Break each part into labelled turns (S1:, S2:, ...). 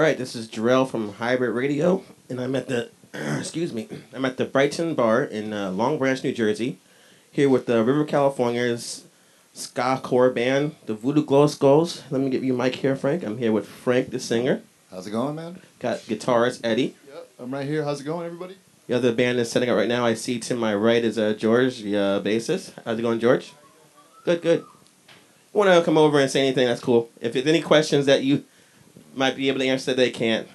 S1: right, this is Jarrell from Hybrid Radio, and I'm at the excuse me, I'm at the Brighton Bar in Long Branch, New Jersey, here with the River California's Ska-core band, the Voodoo Glow Skulls. Let me give you a mic here, Frank. I'm here with Frank, the singer.
S2: How's it going, man?
S1: Got guitarist Eddie.
S2: Yep, I'm right here. How's it going, everybody?
S1: The other band is setting up right now. I see to my right is George, the bassist. How's it going, George? Good, good. Want to come over and say anything? That's cool. If there's any questions that you might be able to answer that they can't.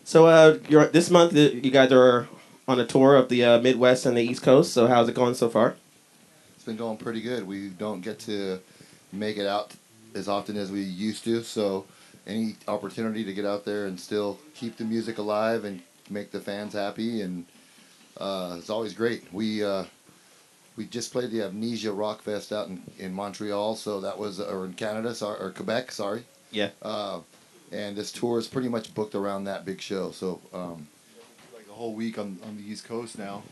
S1: So this month you guys are on a tour of the Midwest and the East Coast. So how's it going so far?
S2: It's been going pretty good. We don't get to make it out as often as we used to, so any opportunity to get out there and still keep the music alive and make the fans happy, and it's always great. We just played the Amnesia Rock Fest out in Montreal, so that was, or in Canada, or Quebec, sorry.
S1: Yeah.
S2: And this tour is pretty much booked around that big show. So
S3: like a whole week on the East Coast now,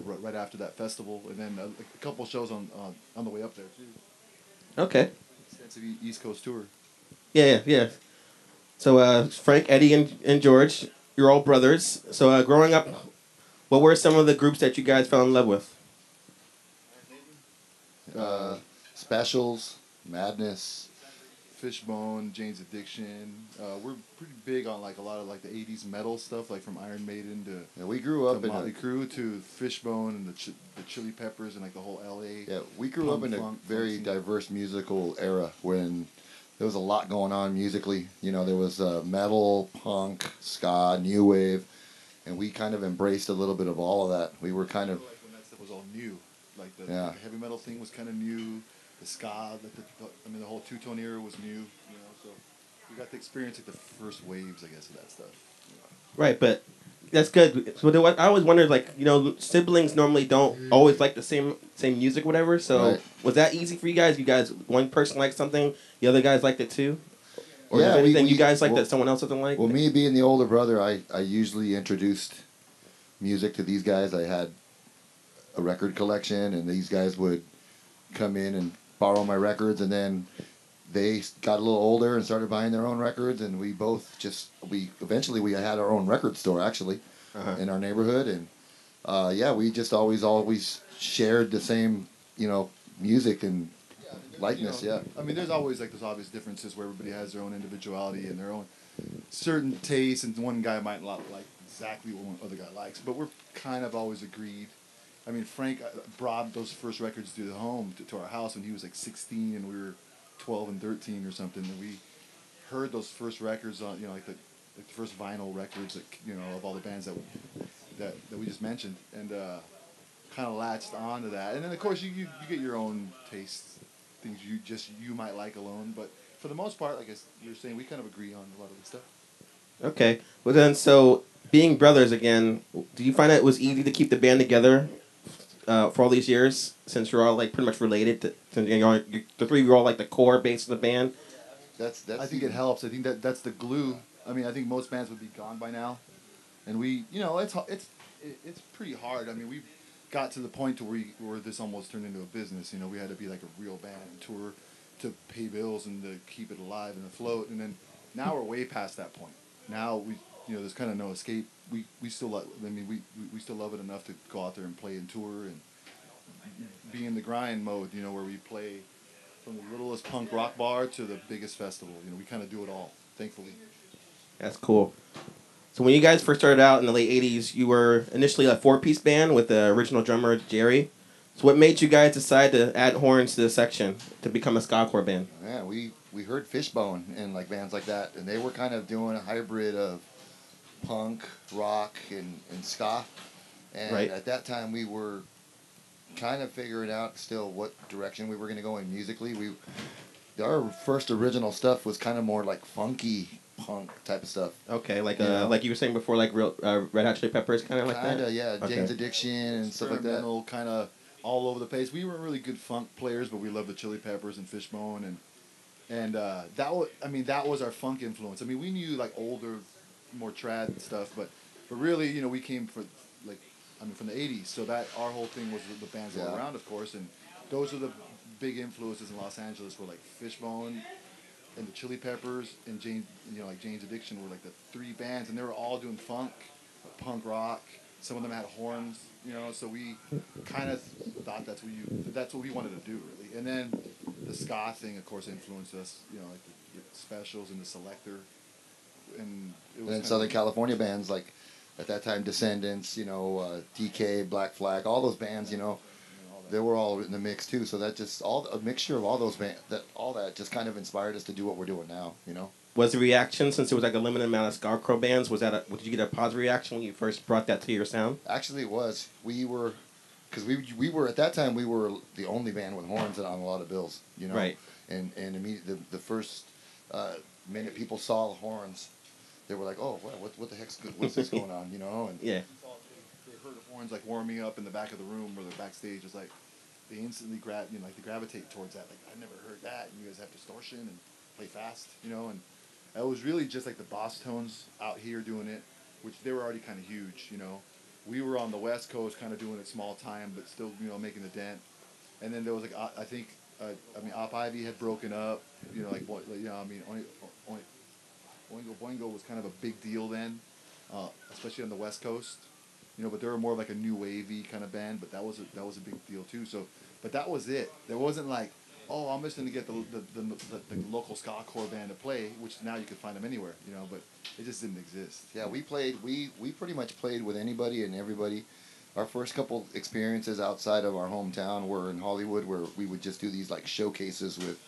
S3: right after that festival, and then a couple shows on the way up there too.
S1: Okay.
S3: Extensive East Coast tour.
S1: Yeah, yeah. So Frank, Eddie, and George, you're all brothers. So growing up, what were some of the groups that you guys fell in love with?
S2: Specials, Madness.
S3: Fishbone, Jane's Addiction. We're pretty big on like a lot of like the '80s metal stuff, like from Iron Maiden to
S2: Yeah, we grew up in
S3: Motley Crue to Fishbone and the Chili Peppers and like the whole LA.
S2: Yeah, we grew up in a very diverse musical era when there was a lot going on musically. You know, there was metal, punk, ska, new wave, and we kind of embraced a little bit of all of that. We were kind of,
S3: Like when that stuff was all new, like the heavy metal thing was kind of new. The ska, the whole two-tone era was new. So we got to experience like the first waves, I guess, of that stuff.
S1: Right, but that's good. So I always wondered, like, siblings normally don't always like the same music, whatever. So
S2: Right.
S1: was that easy for you guys? You guys, one person liked something, the other guys liked it too? Or
S2: Yeah,
S1: is there anything
S2: we-
S1: you guys like
S2: well-
S1: that someone else doesn't like?
S2: well, me being the older brother, I usually introduced music to these guys. I had a record collection, and these guys would come in and borrow my records, and then they got a little older and started buying their own records, and we both eventually we had our own record store actually in our neighborhood, and we just always shared the same music and likeness.
S3: I mean, there's always like those obvious differences where everybody has their own individuality and their own certain tastes, and one guy might not like exactly what one other guy likes, but we're kind of always agreed. I mean, Frank brought those first records to the home, to our house when he was like 16 and we were 12 and 13 or something, and we heard those first records on, like the first vinyl records, of all the bands that we just mentioned, and kind of latched onto that. And then of course you get your own tastes, things you might like alone, but for the most part, like you were saying, we kind of agree on a lot of the stuff.
S1: Okay. Well then, so being brothers again, do you find that it was easy to keep the band together for all these years, since you're all like pretty much related to, the three of you are all like the core base of the band?
S3: I think it helps. I think that's the glue. I mean, I think most bands would be gone by now, and we, it's pretty hard. I mean, we got to the point to where this almost turned into a business. We had to be like a real band and tour to pay bills and to keep it alive and afloat. And then now we're way past that point. Now there's kind of no escape. We still love. I mean, we still love it enough to go out there and play and tour and be in the grind mode. Where we play from the littlest punk rock bar to the biggest festival. We kind of do it all. Thankfully.
S1: That's cool. So when you guys first started out in the late '80s, you were initially a 4-piece band with the original drummer Jerry. So what made you guys decide to add horns to the section to become a ska-core band?
S2: Yeah, we heard Fishbone and like bands like that, and they were kind of doing a hybrid of punk, rock, and ska. And
S1: right.
S2: At that time, we were kind of figuring out still what direction we were going to go in musically. Our first original stuff was kind of more like funky punk type of stuff.
S1: Okay, like like you were saying before, like real Red Hot Chili Peppers, kind of like that.
S2: Kinda, yeah.
S1: Okay.
S2: Jane's Addiction and stuff like that.
S3: Kind of all over the place. We weren't really good funk players, but we loved the Chili Peppers and Fishbone, and that was our funk influence. I mean, we knew like older, more trad stuff, but really, we came from the '80s, so that our whole thing was the bands all around, of course, and those are the big influences in Los Angeles were like Fishbone, and the Chili Peppers and like Jane's Addiction were like the three bands, and they were all doing funk, punk rock. Some of them had horns, So we kind of thought that's what we wanted to do, really. And then the ska thing, of course, influenced us. Like the Specials and the Selector, and it was
S2: And then Southern California bands like at that time Descendants, DK, Black Flag, all those bands, they were all in the mix too. So that just a mixture of all those bands, that just kind of inspired us to do what we're doing now.
S1: Was the reaction, since it was like a limited amount of Ska-core bands, did you get a positive reaction when you first brought that to your sound?
S2: Actually, it was. Because we were at that time we were the only band with horns on a lot of bills,
S1: Right.
S2: And immediately the first minute people saw the horns, they were like, oh, what the what's this going on, And
S1: Yeah.
S3: They heard the horns like warming up in the back of the room or the backstage. It's like they instantly they gravitate towards that. Like, I never heard that. And you guys have distortion and play fast, And it was really just like the Boss Tones out here doing it, which they were already kind of huge, We were on the West Coast kind of doing it small time, but still, making the dent. And then there was like, Op Ivy had broken up, Oingo Boingo was kind of a big deal then, especially on the West Coast, but they were more like a new wavy kind of band, but that was a big deal too. So, but that was it. There wasn't like, oh, I'm just going to get the local Ska-core band to play, which now you can find them anywhere, but it just didn't exist.
S2: yeah, we pretty much played with anybody and everybody. Our first couple experiences outside of our hometown were in Hollywood, where we would just do these like showcases with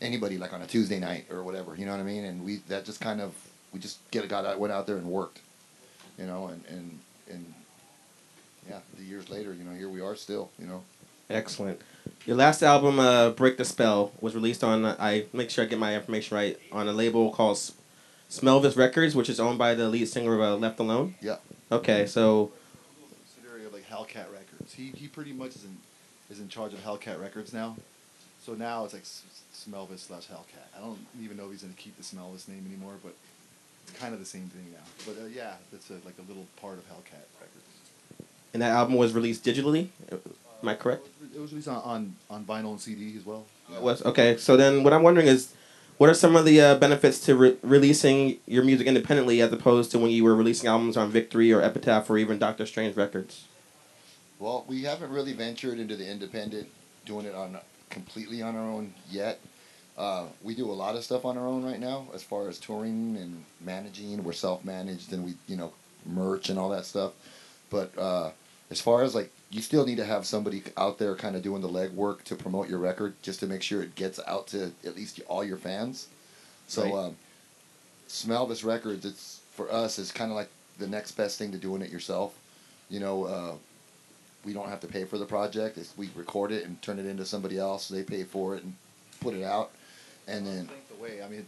S2: anybody, like on a Tuesday night or whatever, you know what I mean? And we just went out there and worked, and yeah, the years later, here we are still,
S1: Excellent. Your last album, Break the Spell, was released on, I make sure I get my information right, on a label called Smelvis Records, which is owned by the lead singer of Left Alone?
S2: Yeah.
S1: Okay, so...
S3: Subsidiary of like Hellcat Records. He pretty much is in charge of Hellcat Records now. So now it's like Smelvis / Hellcat. I don't even know if he's going to keep the Smelvis name anymore, but it's kind of the same thing now. But yeah, that's like a little part of Hellcat Records.
S1: And that album was released digitally? Am I correct?
S3: It was released on vinyl and CD as well.
S1: It was? Okay, so then what I'm wondering is, what are some of the benefits to releasing your music independently as opposed to when you were releasing albums on Victory or Epitaph or even Dr. Strange Records?
S2: Well, we haven't really ventured into the independent, doing it completely on our own yet. We do a lot of stuff on our own right now as far as touring and managing. We're self-managed, and we, merch and all that stuff. But as far as like, you still need to have somebody out there kind of doing the legwork to promote your record, just to make sure it gets out to at least all your fans. So
S1: Right.
S2: Smelvis Records, it's for us, is kind of like the next best thing to doing it yourself. We don't have to pay for the project. We record it and turn it into somebody else. They pay for it and put it out, and then
S3: The way, I mean,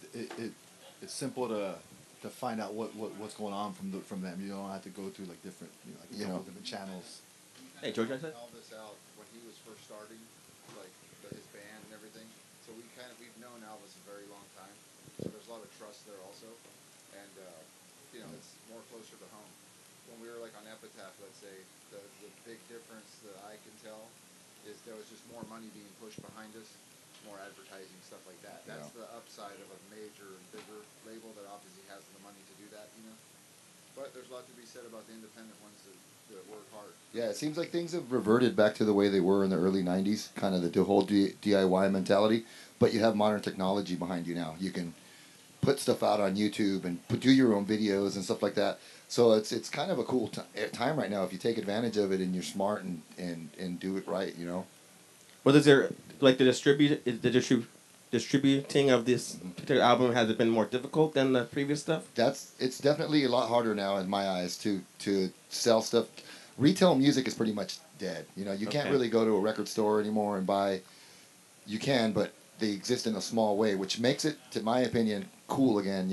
S3: it's simple to find out what's going on from them. You don't have to go through like different different channels.
S1: Hey, George, I said?
S2: all this out when he was first starting, like his band and everything. So we've known Elvis a very long time. So there's a lot of trust there also, and it's more closer to home. When we were like on Epitaph, let's say, the big difference that I can tell is there was just more money being pushed behind us, more advertising, stuff like that. That's the upside of a major and bigger label that obviously has the money to do that, But there's a lot to be said about the independent ones that work hard. Yeah, it seems like things have reverted back to the way they were in the early 90s, kind of the whole DIY mentality, but you have modern technology behind you now. You can put stuff out on YouTube and do your own videos and stuff like that. So it's kind of a cool time right now if you take advantage of it and you're smart and do it right,
S1: Well, is there, like, distributing of this particular album, has it been more difficult than the previous stuff?
S2: It's definitely a lot harder now in my eyes to sell stuff. Retail music is pretty much dead. You can't really go to a record store anymore and buy. You can, but they exist in a small way, which makes it, to my opinion, cool again.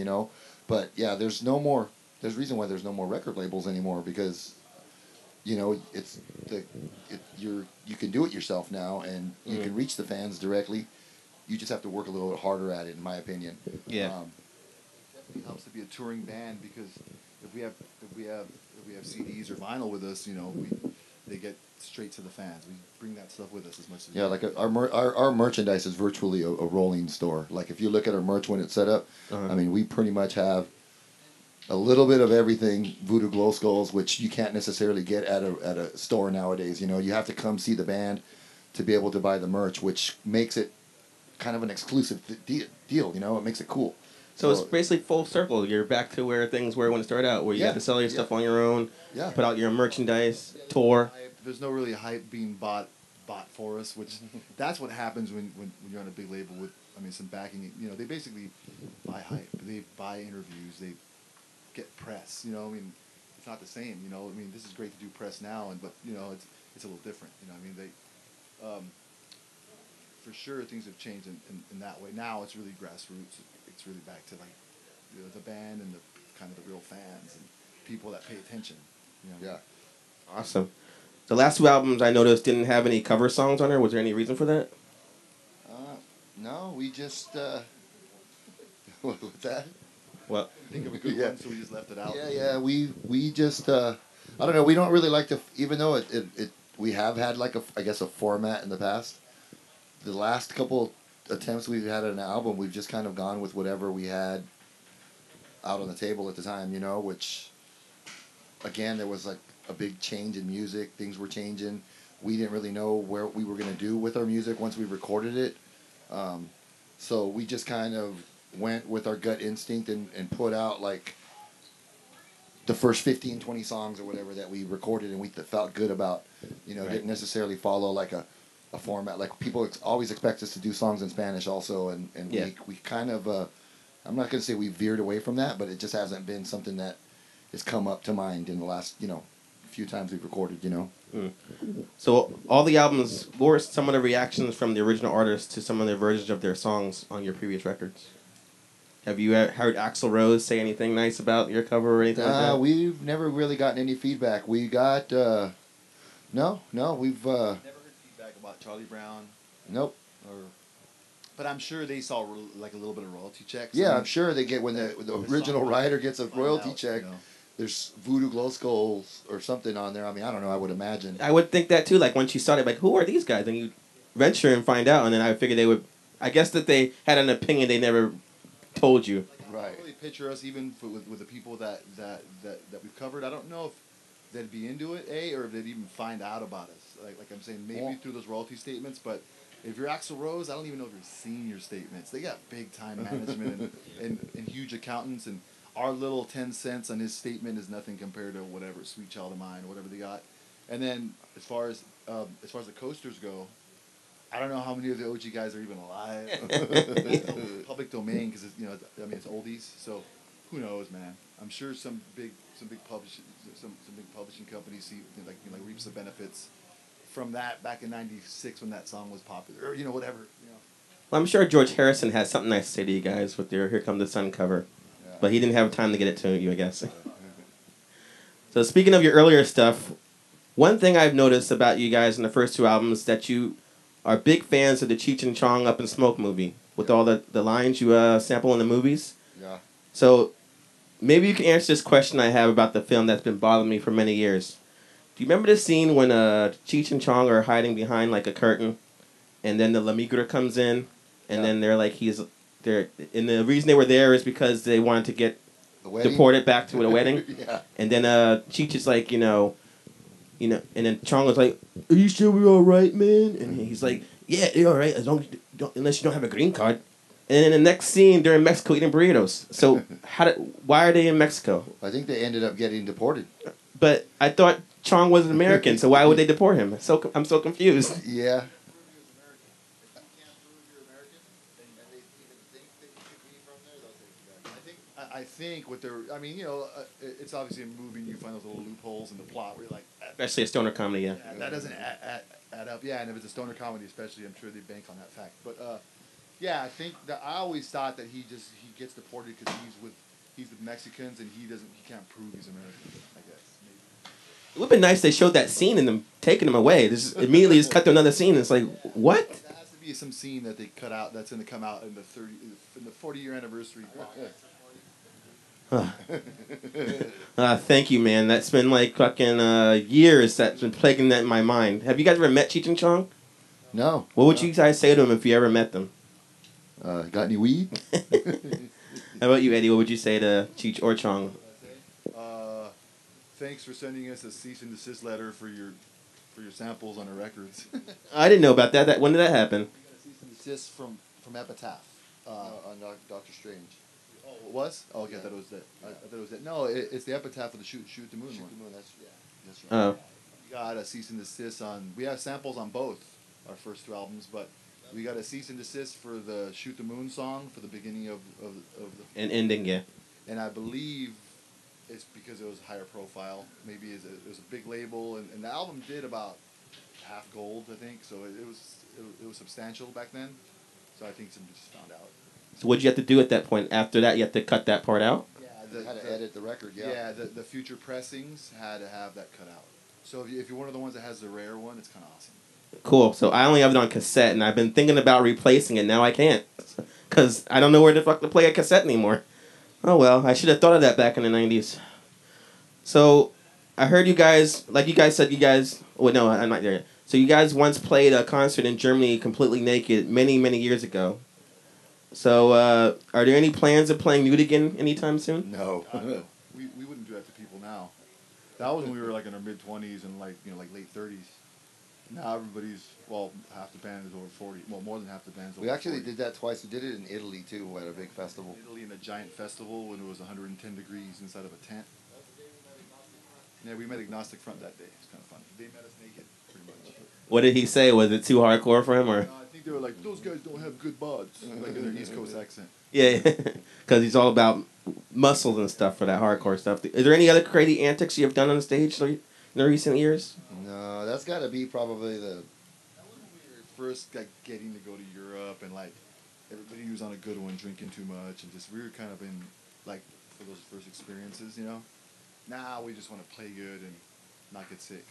S2: But yeah, there's reason why there's no more record labels anymore, because you can do it yourself now, and you can reach the fans directly. You just have to work a little bit harder at it, in my opinion.
S1: Yeah.
S3: It definitely helps to be a touring band, because if we have CDs or vinyl with us, they get straight to the fans. We bring that stuff with us as much as we
S2: Yeah,
S3: can.
S2: like our merchandise is virtually a rolling store. Like if you look at our merch when it's set up, I mean, we pretty much have a little bit of everything Voodoo Glow Skulls, which you can't necessarily get at a store nowadays. You know, you have to come see the band to be able to buy the merch, which makes it kind of an exclusive deal. You know, it makes it cool.
S1: So it's basically full circle. You're back to where things were when it started out, where you
S2: Yeah,
S1: had to sell your
S2: yeah.
S1: stuff on your own,
S2: Yeah.
S1: put out your merchandise, tour.
S3: There's no really hype being bought for us, which that's what happens when you're on a big label with, I mean, some backing. You know, they basically buy hype. They buy interviews. They get press. You know, I mean, it's not the same. You know, I mean, this is great to do press now, but you know, it's a little different. You know, I mean, for sure things have changed in that way. Now it's really grassroots. It's really back to like the band and the kind of the real fans and people that pay attention. You know?
S2: Yeah.
S1: Awesome. The last two albums I noticed didn't have any cover songs on there. Was there any reason for that?
S2: No, we just what was that?
S1: Well,
S3: Think of a good
S2: Yeah.
S3: one, so we just left it out.
S2: Yeah. We just I don't know. We don't really like to, even though it we have had like I guess a format in the past. The last couple attempts we've had at an album, we've just kind of gone with whatever we had out on the table at the time, you know, which, again, there was like a big change in music. Things were changing. We didn't really know where we were going to do with our music once we recorded it. So we just kind of went with our gut instinct and put out like the first 15, 20 songs or whatever that we recorded and we felt good about. You know,
S1: Right.
S2: didn't necessarily follow like a format. Like people always expect us to do songs in Spanish also, and
S1: Yeah.
S2: we kind of I'm not going to say we veered away from that, but it just hasn't been something that has come up to mind in the last few times we've recorded. You know.
S1: so all the albums, what were some of the reactions from the original artists to some of the versions of their songs on your previous records? Have you heard Axl Rose say anything nice about your cover or anything like that?
S2: We've never really gotten any feedback. We got no, we've
S3: Never heard feedback about Charlie Brown,
S2: nope.
S3: but I'm sure they saw like a little bit of royalty checks.
S2: Yeah,
S3: I mean,
S2: I'm sure they get when the original
S3: song
S2: writer gets a
S3: find
S2: royalty
S3: out,
S2: check.
S3: you know.
S2: There's Voodoo Glow Skulls or something on there. I mean, I don't know. I would imagine.
S1: I would think that too. Like once you started, like who are these guys? And you venture and find out, and then I figured they would. I guess that they had an opinion they never told you.
S2: Right.
S3: I can't really picture us even with the people that we've covered. I don't know if they'd be into it, or if they'd even find out about us. Like I'm saying, maybe
S2: Well-
S3: through those royalty statements. But if you're Axl Rose, I don't even know if you're seeing your statements. They got big time management and huge accountants, and our little 10 cents on his statement is nothing compared to whatever Sweet Child of Mine, whatever they got. And then as far as the coasters go, I don't know how many of the OG guys are even alive. It's public domain because it's oldies. So who knows, man? I'm sure some big publishing companies see like reaps the benefits from that back in '96 when that song was popular, or whatever.
S1: Well, I'm sure George Harrison has something nice to say to you guys with their "Here Come the Sun" cover, but he didn't have time to get it to you, I guess. So speaking of your earlier stuff, one thing I've noticed about you guys in the first two albums is that you are big fans of the Cheech and Chong Up in Smoke movie with all the lines you sample in the movies.
S2: Yeah.
S1: So maybe you can answer this question I have about the film that's been bothering me for many years. Do you remember the scene when Cheech and Chong are hiding behind like a curtain, and then the La Migra comes in, and then they're like and the reason they were there is because they wanted to get
S2: The wedding?
S1: deported back to the wedding.
S2: Yeah.
S1: And then Cheech is like, and then Chong was like, "Are you sure we're all right, man?" And he's like, "Yeah, you're all right as long as unless you don't have a green card." And in the next scene, they're in Mexico eating burritos. So why are they in Mexico?
S2: I think they ended up getting deported.
S1: But I thought Chong was an American, so why would they deport him? I'm so confused.
S2: Yeah.
S3: I think what they're, it's obviously a movie and you find those little loopholes in the plot where you're like,
S1: Especially a stoner comedy, yeah.
S3: that doesn't add up. Yeah, and if it's a stoner comedy especially, I'm sure they bank on that fact. But yeah, I think that I always thought that he gets deported because he's with Mexicans and he can't prove he's American, I guess. Maybe.
S1: It would have been nice they showed that scene and them taking him away. This immediately just cut to another scene. And it's like, what?
S3: There has to be some scene that they cut out that's going to come out in the 40-year anniversary.
S1: Thank you, man. That's been like fucking years that's been plaguing that in my mind. Have you guys ever met Cheech and Chong?
S2: No.
S1: What would
S2: no.
S1: you guys say to them if you ever met them?
S2: Got any weed?
S1: How about you, Eddie? What would you say to Cheech or Chong?
S3: Uh, Thanks for sending us a cease and desist letter for your samples on our records.
S1: I didn't know about that. When did that happen?
S4: Cease and desist from Epitaph.
S2: On Doctor Strange.
S3: Oh, it was? Oh, okay, I thought it was that. I thought it was that. No, it's the epitaph of the Shoot the Moon
S2: Shoot
S3: one.
S2: the moon. That's right.
S1: Oh,
S3: We got a cease and desist on. We have samples on both our first two albums, but we got a cease and desist for the Shoot the Moon song for the beginning of the.
S1: an ending, yeah.
S3: And I believe it's because it was higher profile. Maybe it was a big label, and the album did about half gold, I think. So it was substantial back then. So I think somebody just found out.
S1: So what'd you have to do at that point? After that, you had to cut that part out?
S3: Yeah,
S2: They had to edit the record. Yeah.
S3: the future pressings had to have that cut out. So if you're one of the ones that has the rare one, it's kind of awesome.
S1: Cool. So I only have it on cassette, and I've been thinking about replacing it. Now I can't. Because I don't know where the fuck to play a cassette anymore. Oh well, I should have thought of that back in the 90s. So I heard you guys, like you guys said, you guys... Well, no, I'm not there yet. So you guys once played a concert in Germany completely naked many, many years ago. So, are there any plans of playing nude again anytime soon?
S2: No.
S3: We wouldn't do that to people now. That was when we were like in our mid-20s and like late 30s. Now everybody's, half the band is over 40. Well, more than half the band's over 40.
S2: We actually did that twice. We did it in Italy too, at a big festival.
S3: Italy in a giant festival when it was 110 degrees inside of a tent. Yeah, we met Agnostic Front that day. It's kind of funny. They met us naked, pretty much.
S1: What did he say? Was it too hardcore for him, or?
S3: I think they were like, those guys don't have good bods, like in their East Coast accent.
S1: Yeah, because he's all about muscles and stuff for that hardcore stuff. Is there any other crazy antics you have done on stage in the recent years?
S2: No, that's got to be probably the...
S3: That was when we were first like getting to go to Europe and like everybody was on a good one, drinking too much, and just we were kind of in like for those first experiences, you know. Now we just want to play good and not get sick.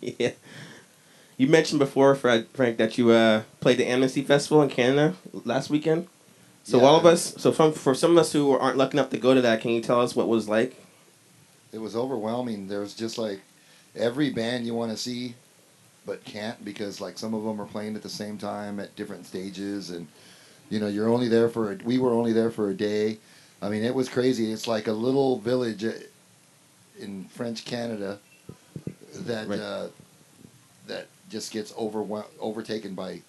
S1: Yeah. You mentioned before, Frank, that you played the Amnesty Festival in Canada last weekend. So
S2: Yeah.
S1: all of us, for some of us who aren't lucky enough to go to that, can you tell us what it was like?
S2: It was overwhelming. There was just like every band you want to see, but can't because like some of them are playing at the same time at different stages, and you're only there for. We were only there for a day. I mean, it was crazy. It's like a little village in French Canada that
S1: Right.
S2: that just gets overtaken by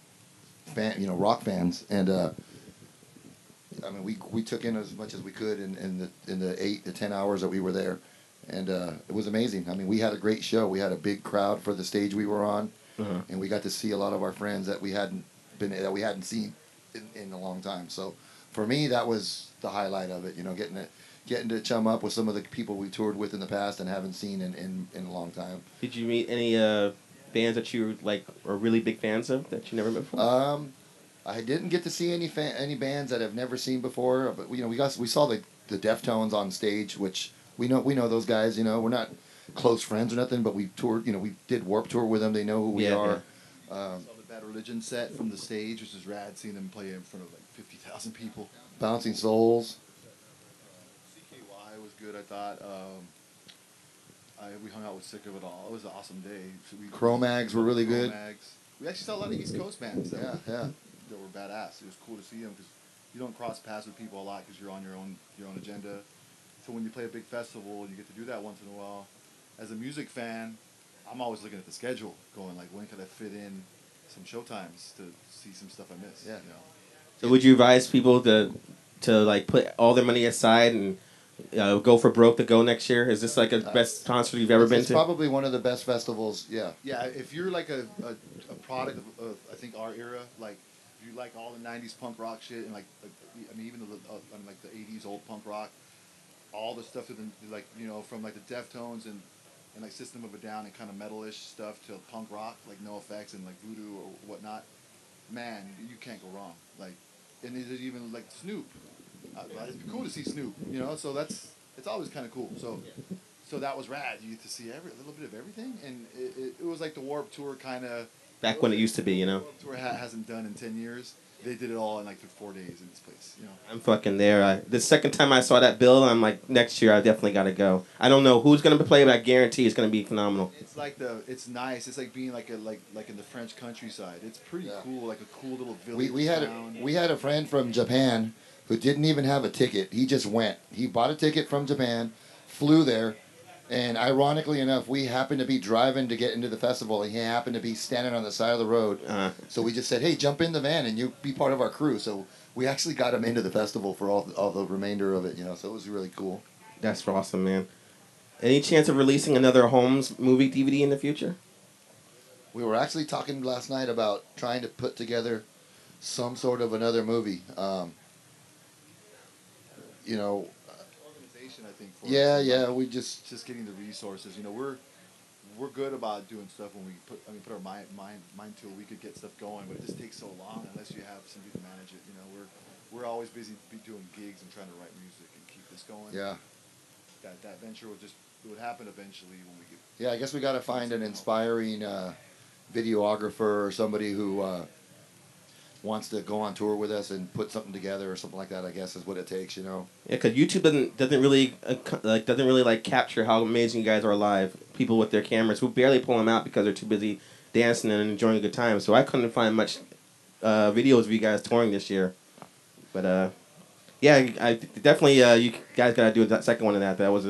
S2: rock fans, and I mean we took in as much as we could in the 8 to 10 hours that we were there, and it was amazing. I mean, we had a great show. We had a big crowd for the stage we were on, and we got to see a lot of our friends that we hadn't seen in a long time. So for me, that was the highlight of it. Getting to chum up with some of the people we toured with in the past and haven't seen in a long time.
S1: Did you meet any bands that you like are really big fans of that you never met before?
S2: I didn't get to see any bands that I've never seen before, but we saw the Deftones on stage, which we know those guys. We're not close friends or nothing, but we toured. We did Warped Tour with them. They know who we are.
S3: Saw the Bad Religion set from the stage, which is rad. Seeing them play in front of like 50,000 people.
S2: Bouncing Souls.
S3: CKY was good, I thought. We hung out with Sick of It All. It was an awesome day.
S2: Cro-Mags were really good.
S3: We actually saw a lot of East Coast bands that were badass. It was cool to see them because you don't cross paths with people a lot because you're on your own agenda. So when you play a big festival, you get to do that once in a while. As a music fan, I'm always looking at the schedule, going like, when could I fit in some showtimes to see some stuff I missed?
S2: Yeah.
S1: So would you advise people to like put all their money aside and go for broke to go next year? Is this like a best concert you've ever been
S2: It's
S1: to?
S2: probably one of the best festivals. Yeah.
S3: Yeah, if you're like a product of I think our era, like if you like all the '90s punk rock shit and like I mean even like the '80s old punk rock, all the stuff from like the Deftones and like System of a Down and kind of metalish stuff to punk rock like NoFX and like Voodoo or whatnot, man, you can't go wrong. Like, and there's even like Snoop. It'd be cool to see Snoop, So it's always kind of cool. So that was rad. You get to see a little bit of everything, and it was like the Warped Tour kind of
S1: back when it used to be, you know.
S3: Tour hasn't done in 10 years. They did it all in like 4 days in this place.
S1: I'm fucking there. The second time I saw that bill, I'm like, next year I definitely got to go. I don't know who's gonna play, but I guarantee it's gonna be phenomenal.
S3: It's nice. It's like being like in the French countryside. It's pretty cool, like a cool little village.
S2: We had a friend from Japan who didn't even have a ticket. He just went. He bought a ticket from Japan, flew there, and ironically enough, we happened to be driving to get into the festival, and he happened to be standing on the side of the road. So we just said, "Hey, jump in the van, and you be part of our crew." So we actually got him into the festival for all the remainder of it. So it was really cool.
S1: That's awesome, man. Any chance of releasing another Holmes movie DVD in the future?
S2: We were actually talking last night about trying to put together some sort of another movie.
S3: Organization, I think.
S2: We just
S3: getting the resources. We're good about doing stuff when we put our mind to it. We could get stuff going, but it just takes so long unless you have somebody to manage it. We're always busy doing gigs and trying to write music and keep this going.
S2: Yeah.
S3: That venture would happen eventually when we get.
S2: Yeah, I guess we got to find an inspiring videographer or somebody who wants to go on tour with us and put something together or something like that. I guess is what it takes.
S1: Yeah, because YouTube doesn't really capture how amazing you guys are live. People with their cameras who barely pull them out because they're too busy dancing and enjoying a good time. So I couldn't find much videos of you guys touring this year. But yeah, I definitely you guys gotta do that second one of that. That was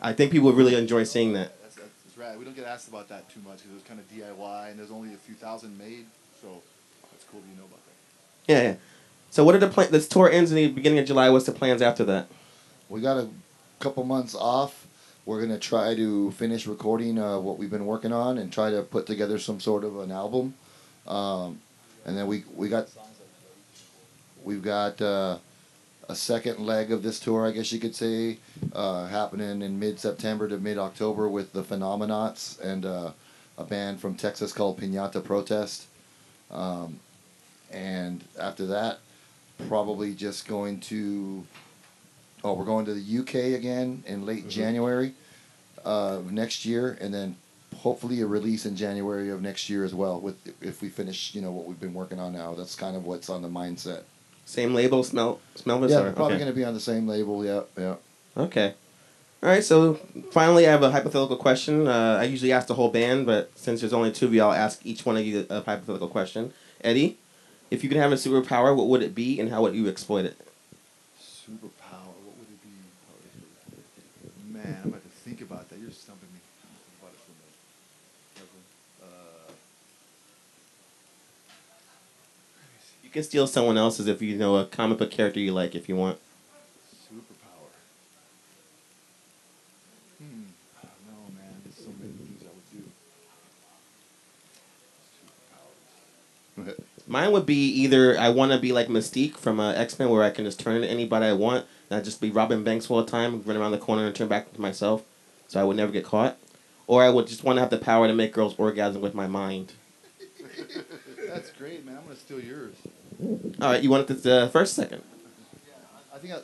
S1: I think people would really enjoy seeing that.
S3: That's right. We don't get asked about that too much because it was kind of DIY and there's only a few thousand made. So it's cool that you know about that.
S1: Yeah. So what are the plans? This tour ends in the beginning of July. What's the plans after that?
S2: We got a couple months off. We're gonna try to finish recording what we've been working on and try to put together some sort of an album. And then we've got a second leg of this tour, I guess you could say, happening in mid-September to mid-October with the Phenomenauts and a band from Texas called Piñata Protest. And after that, probably just going to... Oh, we're going to the UK again in late January next year, and then hopefully a release in January of next year as well. If we finish, what we've been working on now, that's kind of what's on the mindset.
S1: Same label, smell this?
S2: Yeah, probably going to be on the same label. Yeah.
S1: Okay. All right. So finally, I have a hypothetical question. I usually ask the whole band, but since there's only two of you, I'll ask each one of you a hypothetical question. Eddie, if you could have a superpower, what would it be, and how would you exploit it?
S3: Superpower, what would it be? Man, I'm about to think about that. You're stumping me. Think about it for a minute.
S1: You can steal someone else's if you know a comic book character you like, if you want.
S3: Superpower. I don't know, man. There's so many things I would do. Superpowers.
S1: Mine would be either I want to be like Mystique from X-Men, where I can just turn into anybody I want, and I'd just be robbing banks all the time, run around the corner and turn back to myself, so I would never get caught. Or I would just want to have the power to make girls orgasm with my mind.
S3: That's great, man. I'm going to steal yours.
S1: All right, you want it the first, second?
S3: I think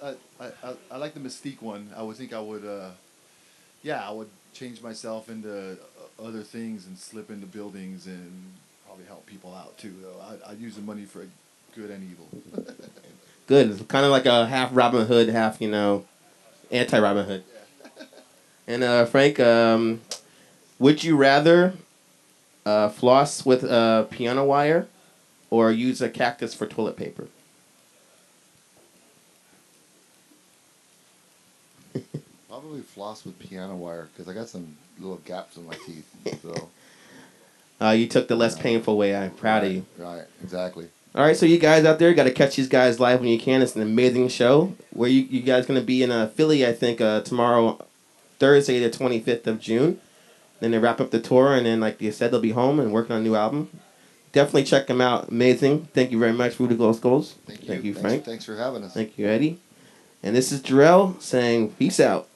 S3: I like the Mystique one. I would think I would, I would change myself into other things and slip into buildings and probably help people out too. Though I'd use the money for good and evil.
S1: Good. It's kind of like a half Robin Hood, half anti-Robin Hood. Yeah. And Frank, would you rather floss with piano wire or use a cactus for toilet paper?
S2: Probably floss with piano wire because I got some little gaps in my teeth. So
S1: you took the less painful way. I'm proud of you.
S2: Right, exactly.
S1: All right, so you guys out there got to catch these guys live when you can. It's an amazing show. Where you guys going to be in Philly, I think, tomorrow, Thursday, the 25th of June. Then they wrap up the tour, and then, like you said, they'll be home and working on a new album. Definitely check them out. Amazing. Thank you very much, Voodoo Glow Skulls.
S2: Thank you,
S1: Frank.
S2: Thanks for having us.
S1: Thank you, Eddie. And this is Jarrell saying peace out.